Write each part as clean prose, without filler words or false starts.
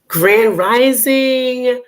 Grand Rising,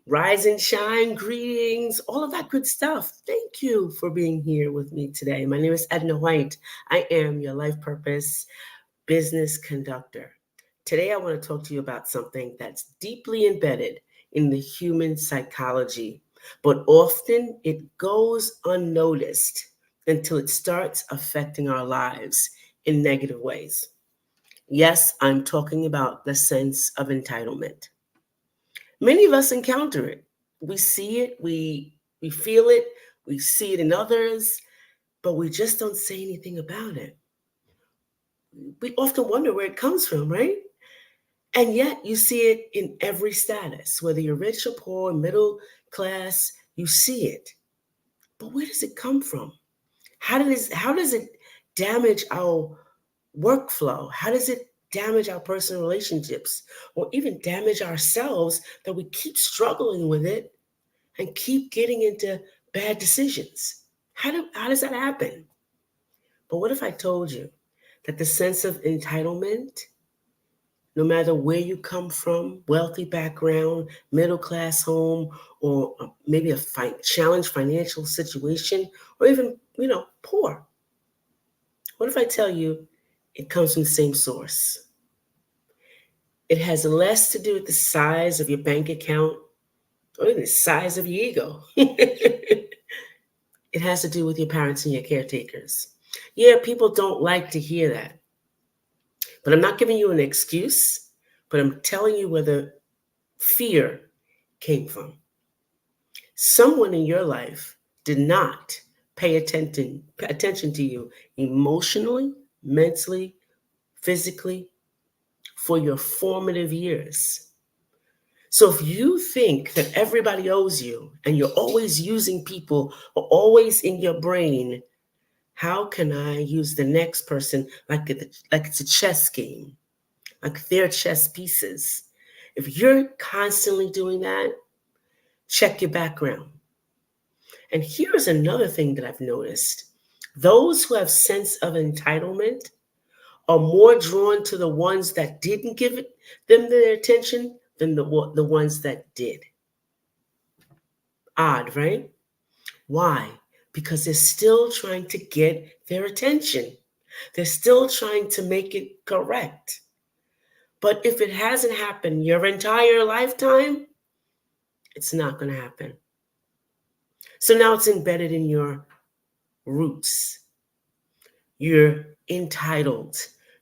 Rise and Shine, greetings, all of that good stuff. Thank you for being here with me today. My name is Edna White. I am your life purpose business conductor. Today, I want to talk to you about something that's deeply embedded in the human psychology, but often it goes unnoticed until it starts affecting our lives in negative ways. Yes, I'm talking about the sense of entitlement. Many of us encounter it. We see it, we feel it, we see it in others, but we just don't say anything about it. We often wonder where it comes from, right? And yet you see it in every status, whether you're rich or poor, middle class, you see it. But where does it come from? How does it damage our workflow? How does it damage our personal relationships or even damage ourselves that we keep struggling with it and keep getting into bad decisions? How does that happen? But what if I told you that the sense of entitlement, no matter where you come from, wealthy background, middle class home, or maybe a challenged financial situation, or even, poor. What if I tell you it comes from the same source? It has less to do with the size of your bank account or even the size of your ego. It has to do with your parents and your caretakers. Yeah, people don't like to hear that. But I'm not giving you an excuse, but I'm telling you where the fear came from. Someone in your life did not pay attention to you emotionally, mentally, physically for your formative years. So if you think that everybody owes you and you're always using people or always in your brain, how can I use the next person like it's a chess game, like their chess pieces? If you're constantly doing that, check your background. And here's another thing that I've noticed. Those who have sense of entitlement are more drawn to the ones that didn't give them their attention than the ones that did. Odd, right? Why? Because they're still trying to get their attention. They're still trying to make it correct. But if it hasn't happened your entire lifetime, it's not going to happen. So now it's embedded in your roots. You're entitled.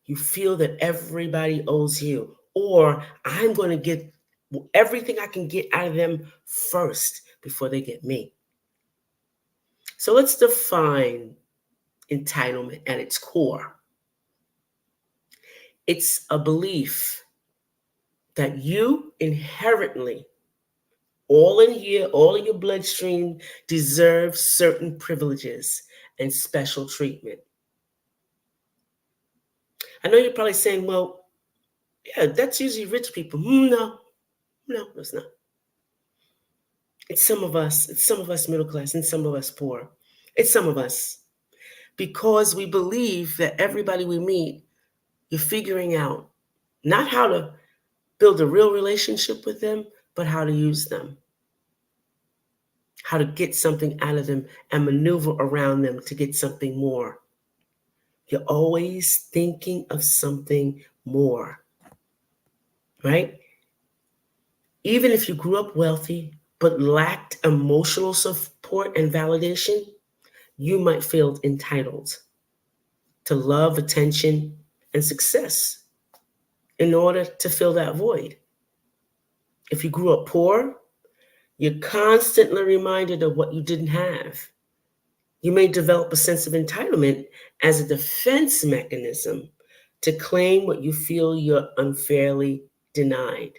You feel that everybody owes you, or I'm going to get everything I can get out of them first before they get me. So let's define entitlement at its core. It's a belief that you inherently, all in here, all in your bloodstream, deserve certain privileges and special treatment. I know you're probably saying, well, yeah, that's usually rich people. No, it's not. It's some of us. It's some of us middle class and some of us poor. It's some of us. Because we believe that everybody we meet, you're figuring out not how to build a real relationship with them, but how to use them, how to get something out of them and maneuver around them to get something more. You're always thinking of something more, right? Even if you grew up wealthy but lacked emotional support and validation, you might feel entitled to love, attention, and success in order to fill that void. If you grew up poor, you're constantly reminded of what you didn't have. You may develop a sense of entitlement as a defense mechanism to claim what you feel you're unfairly denied.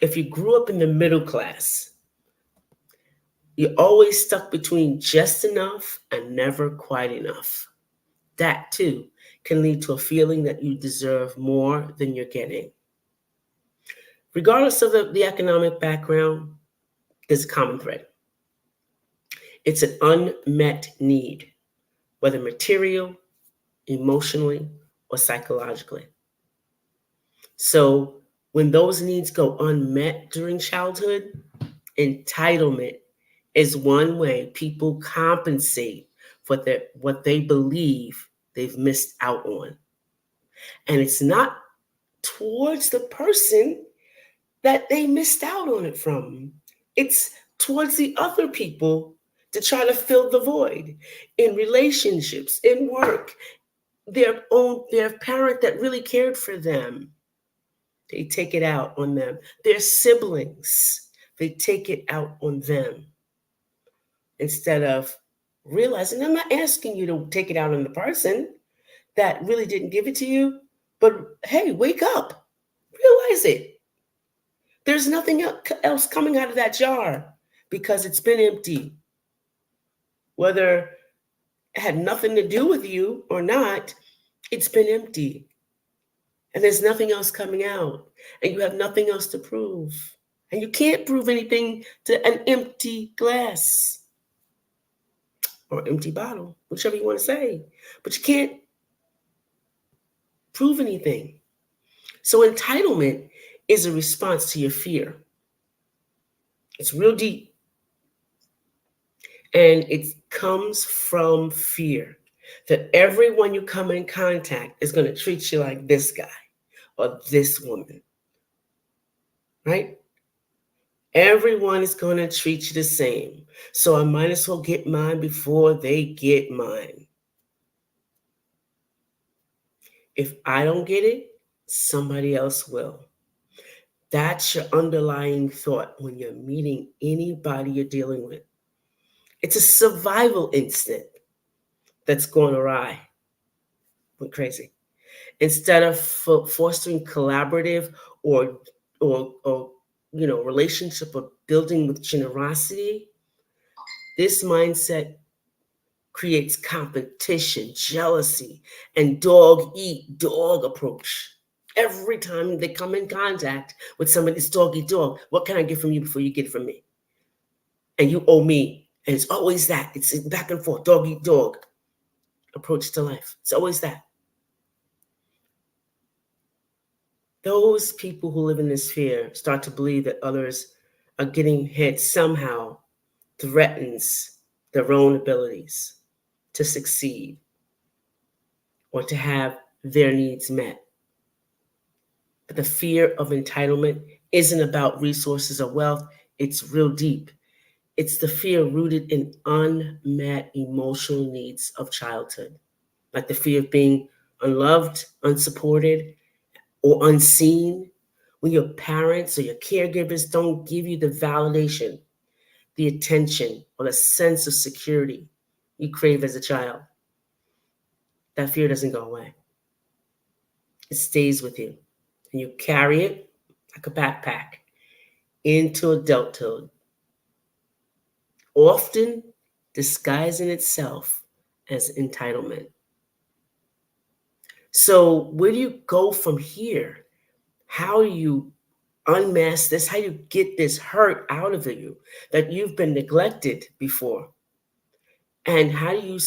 If you grew up in the middle class, you're always stuck between just enough and never quite enough. That too can lead to a feeling that you deserve more than you're getting. Regardless of the economic background, there's a common thread. It's an unmet need, whether material, emotionally, or psychologically. So When those needs go unmet during childhood, entitlement is one way people compensate for what they believe they've missed out on. And it's not towards the person that they missed out on it from, it's towards the other people to try to fill the void in relationships, in work, their parent that really cared for them. They take it out on them. Their siblings, they take it out on them instead of realizing I'm not asking you to take it out on the person that really didn't give it to you, but hey, wake up, realize it. There's nothing else coming out of that jar because it's been empty. Whether it had nothing to do with you or not, it's been empty. And there's nothing else coming out. And you have nothing else to prove. And you can't prove anything to an empty glass or empty bottle, whichever you want to say. But you can't prove anything. So entitlement is a response to your fear. It's real deep. And it comes from fear that everyone you come in contact is going to treat you like this guy or this woman, right? Everyone is going to treat you the same. So I might as well get mine before they get mine. If I don't get it, somebody else will. That's your underlying thought when you're meeting anybody you're dealing with. It's a survival instinct that's gone awry. Went crazy. Instead of fostering collaborative or relationship or building with generosity, this mindset creates competition, jealousy, and dog eat dog approach. Every time they come in contact with somebody, it's dog eat dog. What can I get from you before you get it from me? And you owe me. And it's always that. It's back and forth, dog eat dog approach to life. It's always that. Those people who live in this fear start to believe that others are getting hit somehow threatens their own abilities to succeed or to have their needs met. But the fear of entitlement isn't about resources or wealth. It's real deep. It's the fear rooted in unmet emotional needs of childhood, like the fear of being unloved, unsupported, or unseen. When your parents or your caregivers don't give you the validation, the attention, or the sense of security you crave as a child, that fear doesn't go away. It stays with you. And you carry it like a backpack into adulthood, often disguising itself as entitlement. So, where do you go from here? How do you unmask this? How do you get this hurt out of you that you've been neglected before? And how do you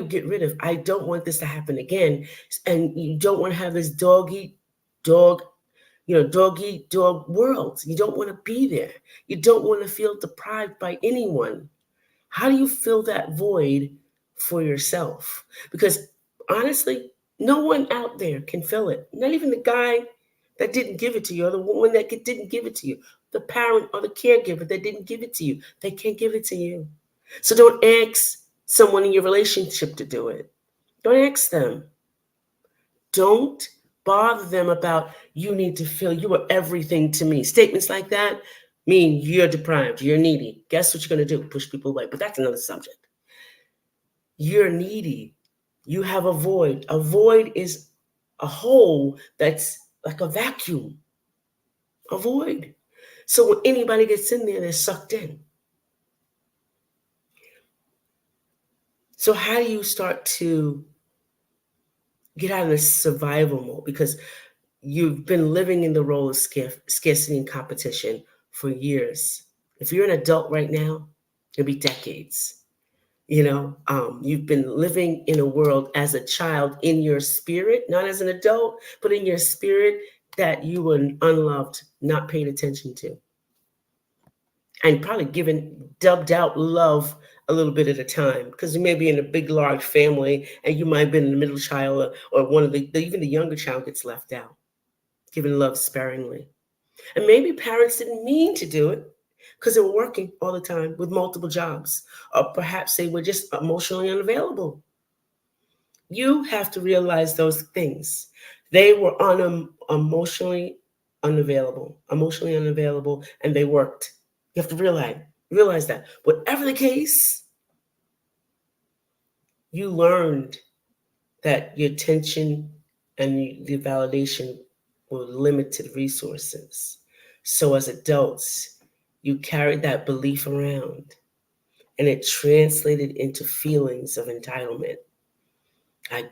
get rid of, I don't want this to happen again? And you don't want to have this dog eat dog world. You don't want to be there. You don't want to feel deprived by anyone. How do you fill that void for yourself? Because honestly, no one out there can fill it. Not even the guy that didn't give it to you, or the woman that didn't give it to you, the parent or the caregiver that didn't give it to you. They can't give it to you. So don't ask someone in your relationship to do it. Don't ask them. Don't bother them about, you need to feel you are everything to me. Statements like that mean you're deprived, you're needy. Guess what you're going to do? Push people away. But that's another subject. You're needy. You have a void. A void is a hole that's like a vacuum. A void. So when anybody gets in there, they're sucked in. So how do you start to get out of this survival mode? Because you've been living in the role of scarcity and competition for years. If you're an adult right now, it'll be decades. You've been living in a world as a child in your spirit, not as an adult, but in your spirit, that you were unloved, not paid attention to, and probably given dubbed out love a little bit at a time, because you may be in a big large family and you might have been the middle child, or one of even the younger child gets left out, given love sparingly. And maybe parents didn't mean to do it because they were working all the time with multiple jobs, or perhaps they were just emotionally unavailable. You have to realize those things. They were emotionally unavailable, and they worked. You have to realize that. Whatever the case, you learned that your attention and the validation were limited resources. So as adults, you carried that belief around, and it translated into feelings of entitlement.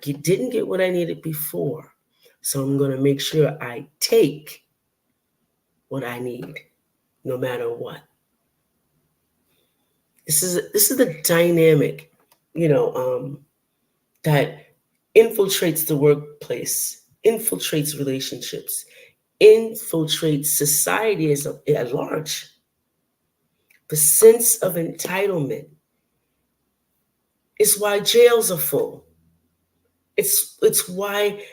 Didn't get what I needed before, so I'm going to make sure I take what I need, no matter what. This is the dynamic, that infiltrates the workplace, infiltrates relationships, infiltrates society at large. The sense of entitlement is why jails are full. It's why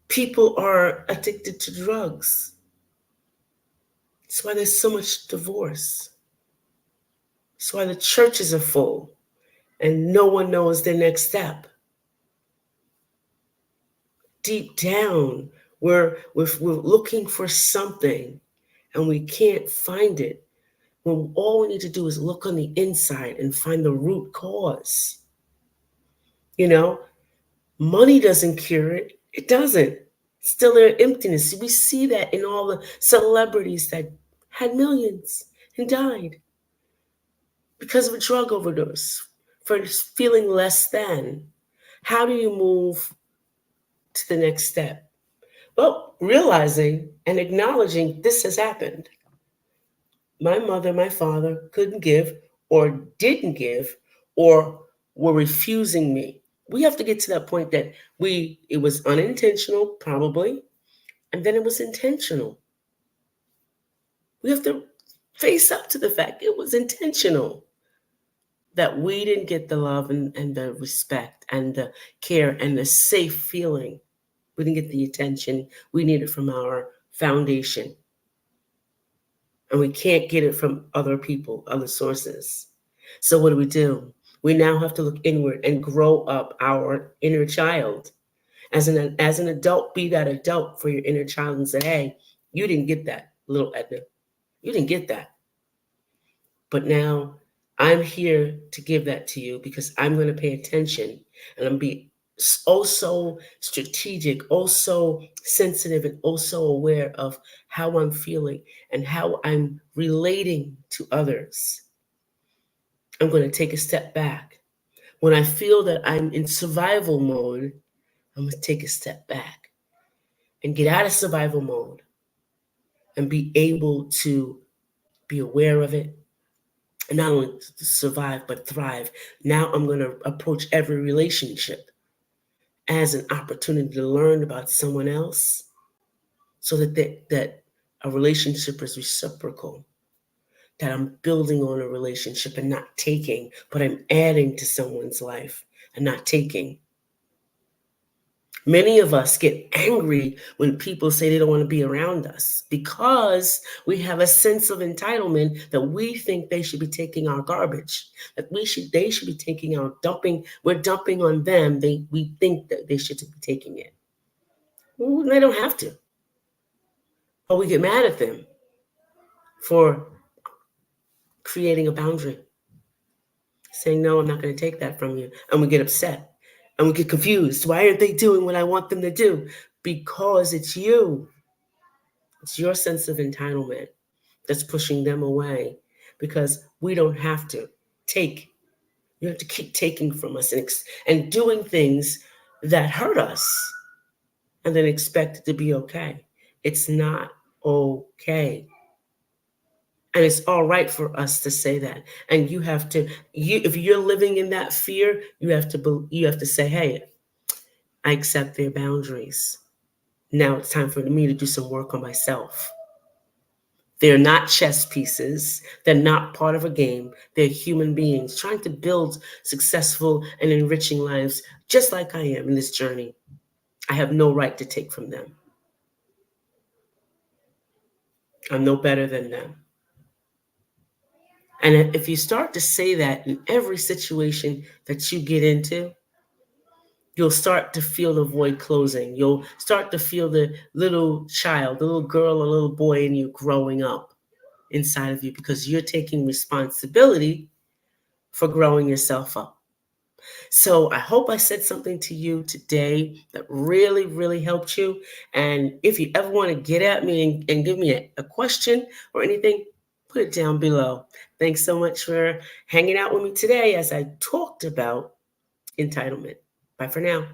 people are addicted to drugs. It's why there's so much divorce. It's why the churches are full and no one knows their next step. Deep down, we're looking for something and we can't find it. When all we need to do is look on the inside and find the root cause. Money doesn't cure it. It doesn't. Still there emptiness. We see that in all the celebrities that had millions and died because of a drug overdose, for feeling less than. How do you move to the next step? Well, realizing and acknowledging this has happened. My mother, my father couldn't give, or didn't give, or were refusing me. We have to get to that point that it was unintentional, probably, and then it was intentional. We have to face up to the fact it was intentional, that we didn't get the love and the respect and the care and the safe feeling. We didn't get the attention we needed from our foundation. And we can't get it from other people, other sources. So what do? We now have to look inward and grow up our inner child. As an adult, be that adult for your inner child and say, hey, you didn't get that, little Edna. You didn't get that. But now I'm here to give that to you, because I'm going to pay attention, and I'm be also strategic, also sensitive, and also aware of how I'm feeling and how I'm relating to others. I'm going to take a step back. When I feel that I'm in survival mode, I'm going to take a step back and get out of survival mode and be able to be aware of it, and not only survive, but thrive. Now I'm going to approach every relationship as an opportunity to learn about someone else, so that a relationship is reciprocal, that I'm building on a relationship and not taking, but I'm adding to someone's life and not taking. Many of us get angry when people say they don't want to be around us, because we have a sense of entitlement that we think they should be taking our garbage, that they should be taking our dumping. We're dumping on them. We think that they should be taking it. Well, they don't have to. But we get mad at them for creating a boundary, saying, no, I'm not going to take that from you. And we get upset and we get confused. Why aren't they doing what I want them to do? Because it's you. It's your sense of entitlement that's pushing them away, because we don't have to take. You have to keep taking from us and doing things that hurt us, and then expect it to be okay. It's not okay. And it's all right for us to say that. And if you're living in that fear, you have to say, hey, I accept their boundaries. Now it's time for me to do some work on myself. They're not chess pieces. They're not part of a game. They're human beings trying to build successful and enriching lives, just like I am in this journey. I have no right to take from them. I'm no better than them. And if you start to say that in every situation that you get into, you'll start to feel the void closing. You'll start to feel the little child, the little girl or little boy in you growing up inside of you because you're taking responsibility for growing yourself up. So I hope I said something to you today that really, really helped you. And if you ever want to get at me and give me a question or anything, put it down below. Thanks so much for hanging out with me today as I talked about entitlement. Bye for now.